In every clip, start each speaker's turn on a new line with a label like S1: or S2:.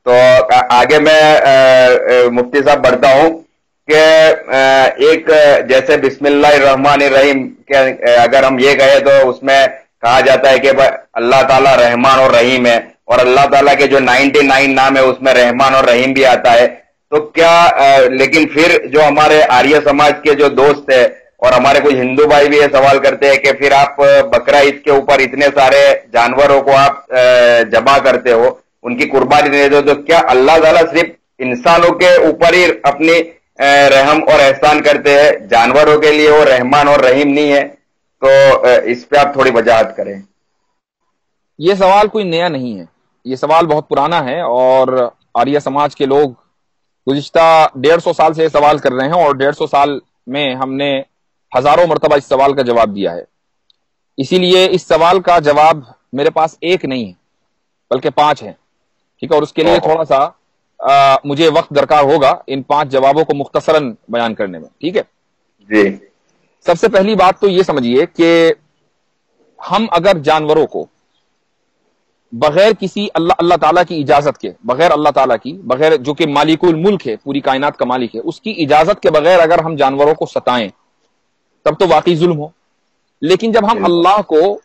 S1: تو آگے میں مفتی صاحب بڑھتا ہوں کہ ایک جیسے بسم اللہ الرحمن الرحیم کہ اگر ہم یہ کہیں تو اس میں کہا جاتا ہے کہ اللہ تعالیٰ رحمان اور رحیم ہے، اور اللہ تعالیٰ کے جو 99 نام ہے اس میں رحمان اور رحیم بھی آتا ہے. تو کیا لیکن پھر جو ہمارے آریہ سماج کے جو دوست ہے اور ہمارے کچھ ہندو بھائی بھی یہ سوال کرتے ہیں کہ پھر آپ بقرہ عید کے اوپر اتنے سارے جانوروں کو آپ ذبح کرتے ہو، ان کی قربانی دیتے ہو، تو کیا اللہ تعالیٰ صرف انسانوں کے اوپر ہی اپنی رحم اور احسان کرتے ہیں، جانوروں کے لیے وہ رحمان اور رحیم نہیں ہے؟ تو اس پہ آپ تھوڑی وضاحت کریں.
S2: یہ سوال کوئی نیا نہیں ہے، یہ سوال بہت پرانا ہے، اور آریہ سماج کے لوگ گزشتہ 150 سال سے یہ سوال کر رہے ہیں، اور 150 سال میں ہم نے ہزاروں مرتبہ اس سوال کا جواب دیا ہے. اسی لیے اس سوال کا جواب میرے پاس ایک نہیں ہے بلکہ 5 ہے، ٹھیک ہے، اور اس کے لیے تھوڑا سا مجھے وقت درکار ہوگا ان 5 جوابوں کو مختصراً بیان کرنے میں، ٹھیک ہے
S1: جی.
S2: سب سے پہلی بات تو یہ سمجھیے کہ ہم اگر جانوروں کو بغیر کسی اللہ تعالیٰ کی اجازت کے، بغیر اللہ تعالیٰ کی، بغیر جو کہ مالک الملک ہے، پوری کائنات کا مالک ہے، اس کی اجازت کے بغیر اگر ہم جانوروں کو ستائیں تب تو واقعی ظلم ہو. لیکن جب ہم اللہ کو،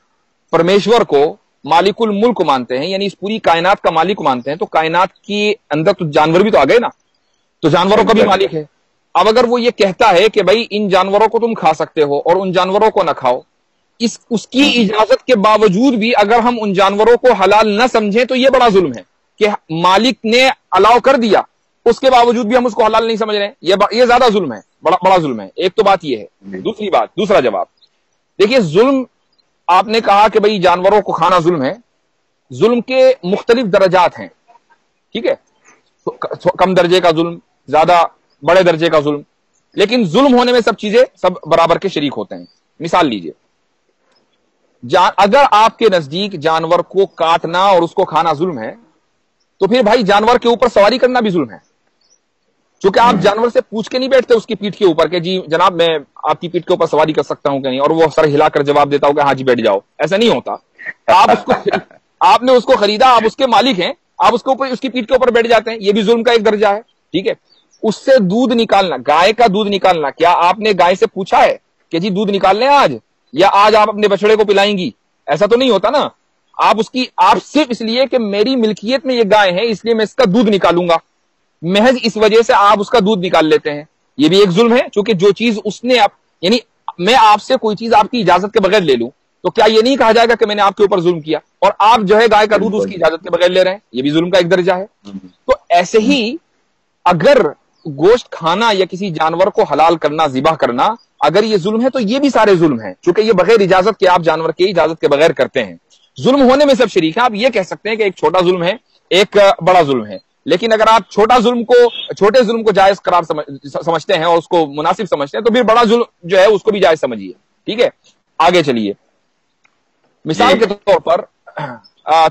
S2: پرمیشور کو مالک الملک مانتے ہیں، یعنی اس پوری کائنات کا مالک مانتے ہیں، تو کائنات کے اندر تو جانور بھی تو آ گئے نا، تو جانوروں کا بھی مالک ہے. اب اگر وہ یہ کہتا ہے کہ بھائی ان جانوروں کو تم کھا سکتے ہو اور ان جانوروں کو نہ کھاؤ، اس کی اجازت کے باوجود بھی اگر ہم ان جانوروں کو حلال نہ سمجھیں تو یہ بڑا ظلم ہے کہ مالک نے الاؤ کر دیا، اس کے باوجود بھی ہم اس کو حلال نہیں سمجھ رہے ہیں. یہ زیادہ ظلم ہے، بڑا ظلم ہے. ایک تو بات یہ ہے. دوسرا جواب دیکھیے، ظلم آپ نے کہا کہ بھئی جانوروں کو کھانا ظلم ہے. ظلم کے مختلف درجات ہیں، ٹھیک ہے، کم درجے کا ظلم، زیادہ بڑے درجے کا ظلم، لیکن ظلم ہونے میں سب چیزیں سب برابر کے شریک ہوتے ہیں. مثال لیجئے، اگر آپ کے نزدیک جانور کو کاٹنا اور اس کو کھانا ظلم ہے تو پھر بھائی جانور کے اوپر سواری کرنا بھی ظلم ہے، چونکہ آپ جانور سے پوچھ کے نہیں بیٹھتے اس کی پیٹھ کے اوپر کہ جی جناب میں آپ کی پیٹھ کے اوپر سواری کر سکتا ہوں کہ نہیں، اور وہ سر ہلا کر جواب دیتا ہوں کہ ہاں جی بیٹھ جاؤ. ایسا نہیں ہوتا. آپ نے اس کو خریدا، آپ اس کے مالک ہیں، آپ اس کی پیٹھ کے اوپر بیٹھ جاتے ہیں، یہ بھی ظلم کا ایک درجہ ہے. ٹھیک ہے، اس سے دودھ نکالنا، گائے کا دودھ نکالنا، کیا آپ نے گائے سے پوچھا ہے کہ جی دودھ نکال لیں آج، یا آج آپ اپنے بچڑے کو پلائیں گی؟ ایسا تو نہیں ہوتا نا. آپ صرف اس لیے کہ میری ملکیت میں یہ گائے ہے اس لیے میں اس کا دودھ نکالوں گا، محض اس وجہ سے آپ اس کا دودھ نکال لیتے ہیں. یہ بھی ایک ظلم ہے، چونکہ جو چیز اس نے یعنی میں آپ سے کوئی چیز آپ کی اجازت کے بغیر لے لوں تو کیا یہ نہیں کہا جائے گا کہ میں نے آپ کے اوپر ظلم کیا؟ اور آپ جو ہے گائے کا دودھ اس کی اجازت کے بغیر لے رہے ہیں، یہ بھی ظلم کا ایک درجہ ہے. تو ایسے ہی اگر گوشت کھانا یا کسی جانور کو حلال کرنا، ذبح کرنا، اگر یہ ظلم ہے تو یہ بھی سارے ظلم ہیں، چونکہ یہ بغیر اجازت کے آپ جانور کی اجازت کے بغیر کرتے ہیں. ظلم ہونے میں سب شریک ہیں. آپ یہ کہہ سکتے ہیں کہ ایک چھوٹا ظلم ہے، ایک بڑا ظلم ہے، لیکن اگر آپ چھوٹے ظلم کو جائز قرار سمجھتے ہیں اور اس کو مناسب سمجھتے ہیں تو پھر بڑا ظلم جو ہے اس کو بھی جائز سمجھیے. ٹھیک ہے، آگے چلیے. مثال کے طور پر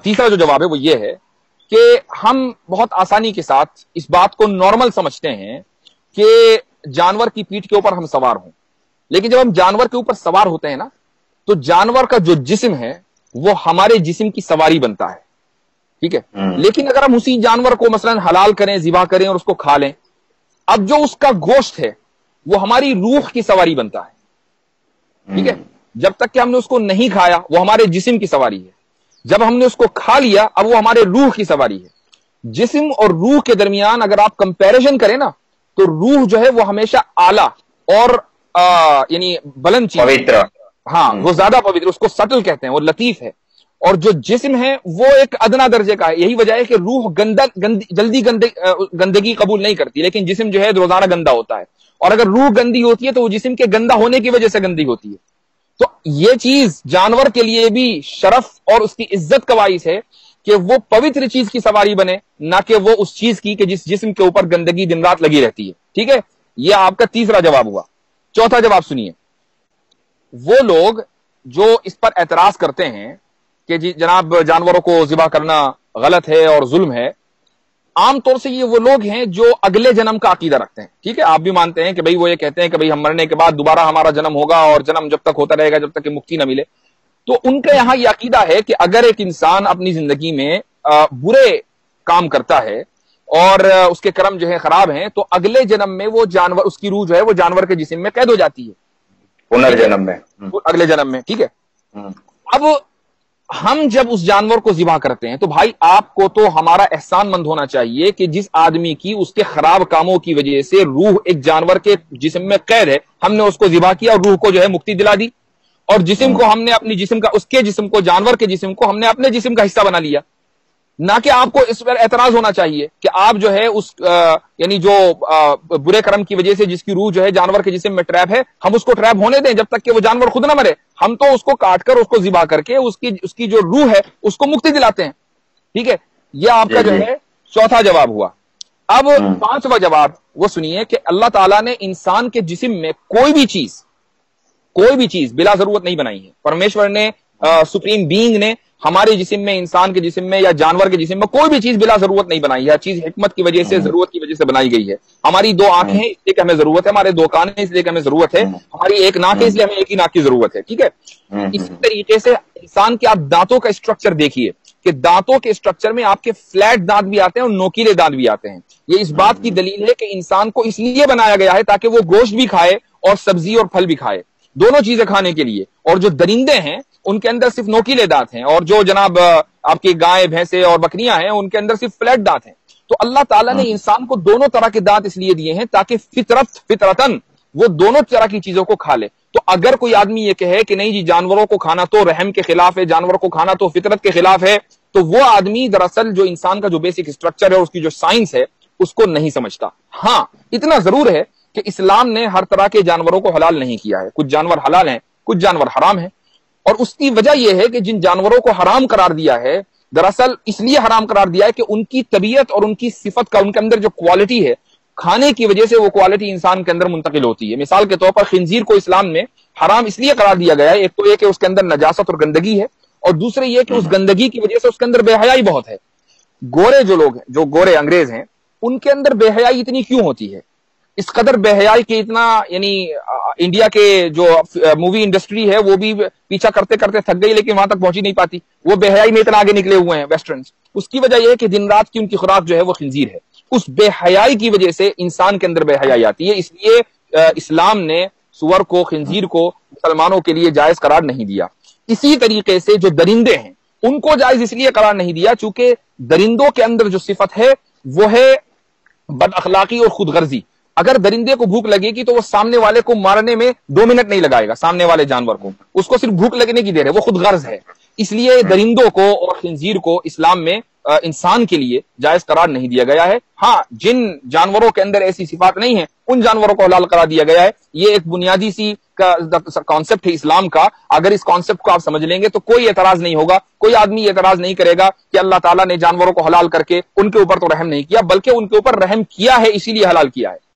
S2: تیسرا جو جواب ہے وہ یہ ہے کہ ہم بہت آسانی کے ساتھ اس بات کو نارمل سمجھتے ہیں کہ جانور کی پیٹھ کے اوپر ہم سوار ہوں، لیکن جب ہم جانور کے اوپر سوار ہوتے ہیں نا تو جانور کا جو جسم ہے وہ ہمارے جسم کی سواری بنتا ہے. ٹھیک ہے، لیکن اگر ہم اسی جانور کو مثلا حلال کریں، ذبح کریں اور اس کو کھا لیں، اب جو اس کا گوشت ہے وہ ہماری روح کی سواری بنتا ہے. ٹھیک ہے، جب تک کہ ہم نے اس کو نہیں کھایا وہ ہمارے جسم کی سواری ہے، جب ہم نے اس کو کھا لیا اب وہ ہمارے روح کی سواری ہے. جسم اور روح کے درمیان اگر آپ کمپیریزن کریں نا تو روح جو ہے وہ ہمیشہ اعلیٰ اور یعنی بلند چیز، ہاں وہ زیادہ پوتر، اس کو سٹل کہتے ہیں، وہ لطیف ہے. اور جو جسم ہے وہ ایک ادنا درجے کا ہے. یہی وجہ ہے کہ روح جلدی گندگی قبول نہیں کرتی، لیکن جسم جو ہے روزانہ گندا ہوتا ہے. اور اگر روح گندی ہوتی ہے تو وہ جسم کے گندا ہونے کی وجہ سے گندی ہوتی ہے. تو یہ چیز جانور کے لیے بھی شرف اور اس کی عزت کا باعث ہے کہ وہ پوتر چیز کی سواری بنے، نہ کہ وہ اس چیز کی کہ جس جسم کے اوپر گندگی دن رات لگی رہتی ہے. ٹھیک ہے، یہ آپ کا تیسرا جواب ہوا. چوتھا جواب سنیے. وہ لوگ جو اس پر اعتراض کرتے ہیں کہ جی جناب جانوروں کو ذبح کرنا غلط ہے اور ظلم ہے، عام طور سے یہ وہ لوگ ہیں جو اگلے جنم کا عقیدہ رکھتے ہیں. ٹھیک ہے، آپ بھی مانتے ہیں کہ بھئی وہ یہ کہتے ہیں کہ بھئی ہم مرنے کے بعد دوبارہ ہمارا جنم ہوگا اور جنم جب تک ہوتا رہے گا جب تک کہ مکتی نہ ملے. تو ان کا یہاں یہ عقیدہ ہے کہ اگر ایک انسان اپنی زندگی میں برے کام کرتا ہے اور اس کے کرم جو ہے خراب ہیں تو اگلے جنم میں وہ جانور، اس کی روح جو ہے وہ جانور کے جسم میں قید ہو جاتی ہے،
S1: پنرجنم میں،
S2: اگلے جنم میں، ٹھیک ہے۔ اب ہم جب اس جانور کو ذبح کرتے ہیں تو بھائی آپ کو تو ہمارا احسان مند ہونا چاہیے کہ جس آدمی کی اس کے خراب کاموں کی وجہ سے روح ایک جانور کے جسم میں قید ہے، ہم نے اس کو ذبح کیا اور روح کو جو ہے مکتی دلا دی، اور جسم کو ہم نے اپنی جسم کا، اس کے جسم کو، جانور کے جسم کو ہم نے اپنے جسم کا حصہ بنا لیا۔ نہ کہ آپ کو اس پر اعتراض ہونا چاہیے کہ آپ جو ہے اس یعنی جو برے کرم کی وجہ سے جس کی روح جو ہے جانور کے جسم میں ٹریپ ہے، ہم اس کو ٹریپ ہونے دیں جب تک کہ وہ جانور خود نہ مرے، ہم تو اس کو کاٹ کر، اس کو ذبح کر کے اس کی جو روح ہے اس کو مکتی دلاتے ہیں، ٹھیک ہے۔ یہ آپ کا جو ہے چوتھا جواب ہوا۔ اب پانچواں جواب وہ سنیے کہ اللہ تعالیٰ نے انسان کے جسم میں کوئی بھی چیز بلا ضرورت نہیں بنائی ہے۔ پرمیشور نے، سپریم بینگ نے ہمارے جسم میں، انسان کے جسم میں یا جانور کے جسم میں کوئی بھی چیز بلا ضرورت نہیں بنائی ہے، ہر چیز حکمت کی وجہ سے، ضرورت کی وجہ سے بنائی گئی ہے۔ ہماری دو آنکھیں ہیں اس لیے کہ ہمیں ضرورت ہے، ہمارے دو کان ہیں اس لیے کہ ہمیں ضرورت ہے، ہماری ایک ناک ہے اس لیے ہمیں ایک ہی ناک کی ضرورت ہے، ٹھیک ہے۔ اسی طریقے سے انسان کے آپ دانتوں کا اسٹرکچر دیکھیے کہ دانتوں کے اسٹرکچر میں آپ کے فلیٹ دانت بھی آتے ہیں اور نوکیلے دانت بھی آتے ہیں۔ یہ اس بات کی دلیل ہے کہ انسان کو اس لیے بنایا گیا ہے تاکہ وہ گوشت بھی کھائے اور سبزی اور پھل بھی کھائے، دونوں چیزیں کھانے کے لیے۔ اور جو درندے ہیں ان کے اندر صرف نوکیلے دانت ہیں، اور جو جناب آپ کی گائے، بھینسیں اور بکریاں ہیں ان کے اندر صرف فلیٹ دانت ہیں۔ تو اللہ تعالیٰ نے انسان کو دونوں طرح کے دانت اس لیے دیے ہیں تاکہ فطرتن وہ دونوں طرح کی چیزوں کو کھا لے۔ تو اگر کوئی آدمی یہ کہے کہ نہیں جی جانوروں کو کھانا تو رحم کے خلاف ہے، جانوروں کو کھانا تو فطرت کے خلاف ہے، تو وہ آدمی دراصل جو انسان کا جو بیسک اسٹرکچر ہے، اس کی جو سائنس ہے، اس کو نہیں سمجھتا۔ ہاں اتنا ضرور ہے کہ اسلام نے ہر طرح کے جانوروں کو حلال نہیں کیا ہے، کچھ جانور حلال ہیں، کچھ جانور حرام ہیں، اور اس کی وجہ یہ ہے کہ جن جانوروں کو حرام قرار دیا ہے، دراصل اس لیے حرام قرار دیا ہے کہ ان کی طبیعت اور ان کی صفت کا، ان کے اندر جو کوالٹی ہے، کھانے کی وجہ سے وہ کوالٹی انسان کے اندر منتقل ہوتی ہے۔ مثال کے طور پر خنزیر کو اسلام میں حرام اس لیے قرار دیا گیا ہے، ایک تو یہ کہ اس کے اندر نجاست اور گندگی ہے، اور دوسرے یہ کہ اس گندگی کی وجہ سے اس کے اندر بے حیائی بہت ہے۔ گورے جو لوگ ہیں، جو گورے انگریز ہیں، ان کے اندر بے حیائی اتنی کیوں ہوتی ہے؟ اس قدر بے حیائی کے اتنا، یعنی انڈیا کے جو مووی انڈسٹری ہے وہ بھی پیچھا کرتے کرتے تھک گئی لیکن وہاں تک پہنچی نہیں پاتی، وہ بے حیائی میں اتنا آگے نکلے ہوئے ہیں ویسٹرنز۔ اس کی وجہ یہ ہے کہ دن رات کی ان کی خوراک جو ہے وہ خنزیر ہے۔ اس بے حیائی کی وجہ سے انسان کے اندر بے حیائی آتی ہے، اس لیے اسلام نے سور کو، خنزیر کو مسلمانوں کے لیے جائز قرار نہیں دیا۔ اسی طریقے سے جو درندے ہیں ان کو جائز اس لیے قرار نہیں دیا چونکہ درندوں کے اندر جو صفت ہے وہ ہے بد اخلاقی اور خود غرضی۔ اگر درندے کو بھوک لگے گی تو وہ سامنے والے کو مارنے میں 2 منٹ نہیں لگائے گا، سامنے والے جانور کو، اس کو صرف بھوک لگنے کی دیر ہے، وہ خود غرض ہے۔ اس لیے درندوں کو اور خنزیر کو اسلام میں انسان کے لیے جائز قرار نہیں دیا گیا ہے۔ ہاں جن جانوروں کے اندر ایسی صفات نہیں ہیں ان جانوروں کو حلال قرار دیا گیا ہے۔ یہ ایک بنیادی سی کانسیپٹ ہے اسلام کا، اگر اس کانسیپٹ کو آپ سمجھ لیں گے تو کوئی اعتراض نہیں ہوگا، کوئی آدمی اعتراض نہیں کرے گا کہ اللہ تعالیٰ نے جانوروں کو حلال کر کے ان کے اوپر تو رحم نہیں کیا، بلکہ ان کے اوپر رحم کیا ہے اسی لیے حلال کیا ہے۔